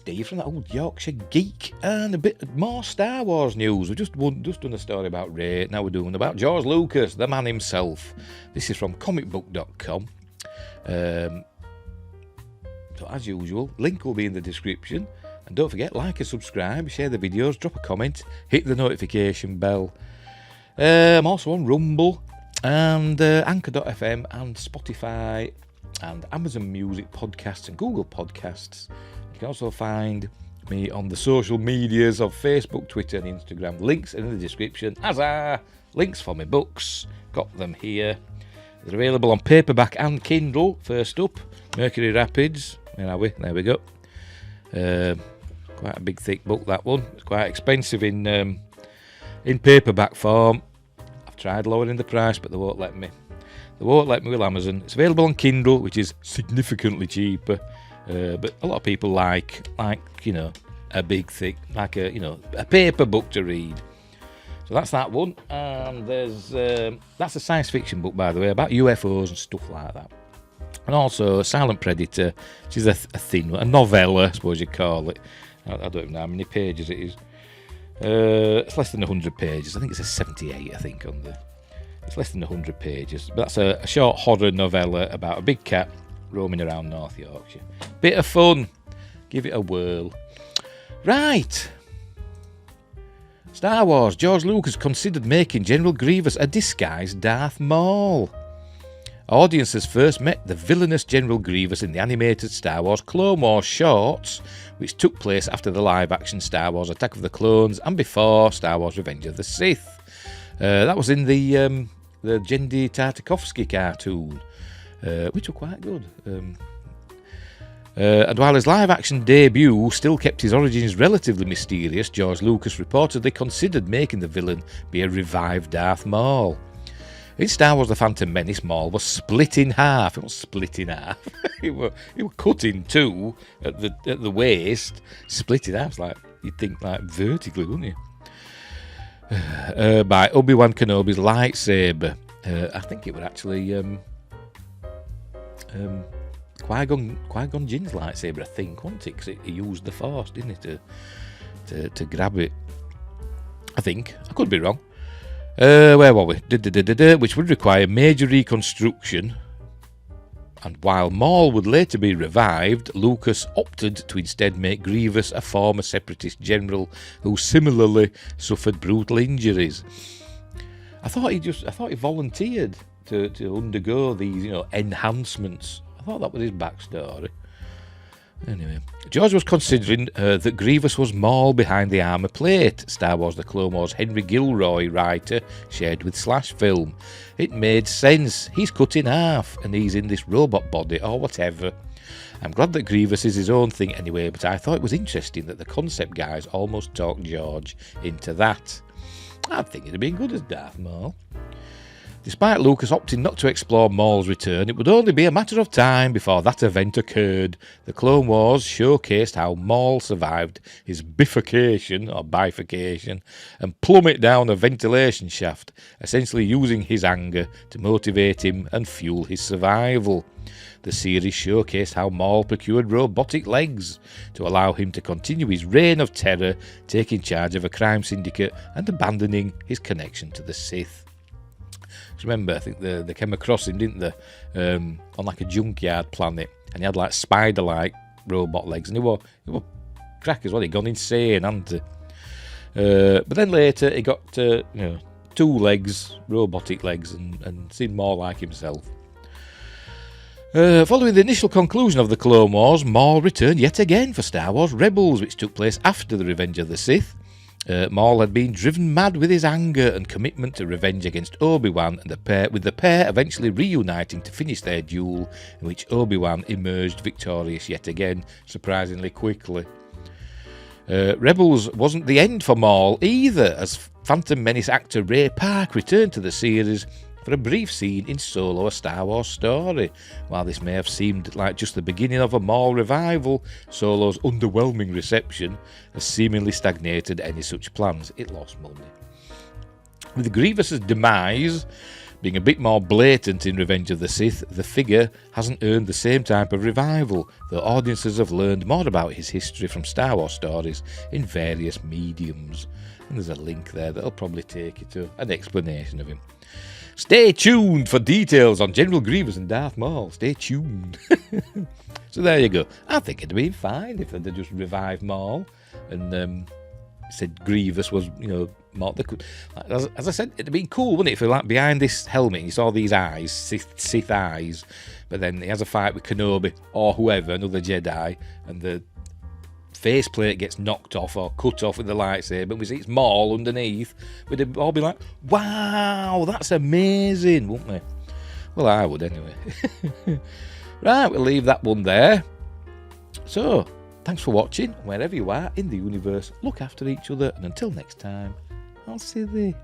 Steve from the old Yorkshire Geek, and a bit more Star Wars news. We've just done a story about Rey, now we're doing about George Lucas, the man himself. This is from comicbook.com. So as usual, link will be in the description, and don't forget, like and subscribe, share the videos, drop a comment, hit the notification bell. I'm also on Rumble and Anchor.fm and Spotify and Amazon Music Podcasts and Google Podcasts. You can also find me on the social medias of Facebook, Twitter and Instagram. Links in the description, as are links for my books. Got them here. They're available on paperback and Kindle. First up, Mercury Rapids. Where are we? There we go. Quite a big thick book, that one. It's quite expensive in paperback form. I've tried lowering the price, but they won't let me. They won't let me with Amazon. It's available on Kindle, which is significantly cheaper. But a lot of people like a big thick, like a paper book to read. So that's that one. And there's that's a science fiction book, by the way, about UFOs and stuff like that. And also Silent Predator, which is a thin one, a novella, I suppose you'd call it. I don't even know how many pages it is. It's less than 100 pages. I think it's a 78, I think, on the... It's less than 100 pages. But that's a short horror novella about a big cat roaming around North Yorkshire. Bit of fun. Give it a whirl. Right. Star Wars. George Lucas considered making General Grievous a disguised Darth Maul. Audiences first met the villainous General Grievous in the animated Star Wars Clone Wars shorts, which took place after the live-action Star Wars Attack of the Clones and before Star Wars Revenge of the Sith. That was in the Genndy Tartakovsky cartoon, which were quite good. And while his live-action debut still kept his origins relatively mysterious, George Lucas reportedly considered making the villain be a revived Darth Maul. In Star Wars The Phantom Menace, Maul was split in half. It was split in half. He were cut in two at the waist. Split in half, like you'd think like vertically, wouldn't you? By Obi-Wan Kenobi's lightsaber. I think it was actually Qui-Gon Jinn's lightsaber, I think, wasn't it? Because he used the Force, didn't he, to grab it. I think. I could be wrong. Where were we? Which would require major reconstruction. And while Maul would later be revived, Lucas opted to instead make Grievous a former separatist general who similarly suffered brutal injuries. I thought he volunteered to undergo these, enhancements. I thought that was his backstory. Anyway, George was considering that Grievous was Maul behind the armour plate. Star Wars The Clone Wars Henry Gilroy writer shared with Slash Film. It made sense. He's cut in half and he's in this robot body or whatever. I'm glad that Grievous is his own thing anyway, but I thought it was interesting that the concept guys almost talked George into that. I think it'd have been good as Darth Maul. Despite Lucas opting not to explore Maul's return, it would only be a matter of time before that event occurred. The Clone Wars showcased how Maul survived his bifurcation, or bifurcation, and plummet down a ventilation shaft, essentially using his anger to motivate him and fuel his survival. The series showcased how Maul procured robotic legs to allow him to continue his reign of terror, taking charge of a crime syndicate and abandoning his connection to the Sith. Remember, I think they came across him, didn't they, on like a junkyard planet, and he had like spider-like robot legs, and he were crackers, well, he'd gone insane, hadn't he? But then later he got 2 legs, robotic legs, and seemed more like himself. Following the initial conclusion of the Clone Wars, Maul returned yet again for Star Wars Rebels, which took place after the Revenge of the Sith. Maul had been driven mad with his anger and commitment to revenge against Obi-Wan, and with the pair eventually reuniting to finish their duel, in which Obi-Wan emerged victorious yet again, surprisingly quickly. Rebels wasn't the end for Maul either, as Phantom Menace actor Ray Park returned to the series for a brief scene in Solo: A Star Wars Story. While this may have seemed like just the beginning of a Maul revival, Solo's underwhelming reception has seemingly stagnated any such plans. It lost money. With Grievous's demise, Being a bit more blatant in Revenge of the Sith, the figure hasn't earned the same type of revival, though audiences have learned more about his history from Star Wars stories in various mediums. And there's a link there that'll probably take you to an explanation of him. Stay tuned for details on General Grievous and Darth Maul. Stay tuned. So there you go. I think it'd have been fine if they'd just revived Maul and said Grievous was, Maul. They could, as I said, it'd have been cool, wouldn't it, if like behind this helmet you saw these eyes, Sith eyes, but then he has a fight with Kenobi or whoever, another Jedi, and the faceplate gets knocked off or cut off with the lightsaber, and we see it's Maul underneath. We'd all be like, wow, that's amazing, wouldn't we? Well, I would anyway. Right, we'll leave that one there. So, thanks for watching. Wherever you are in the universe, look after each other, and until next time, I'll see thee.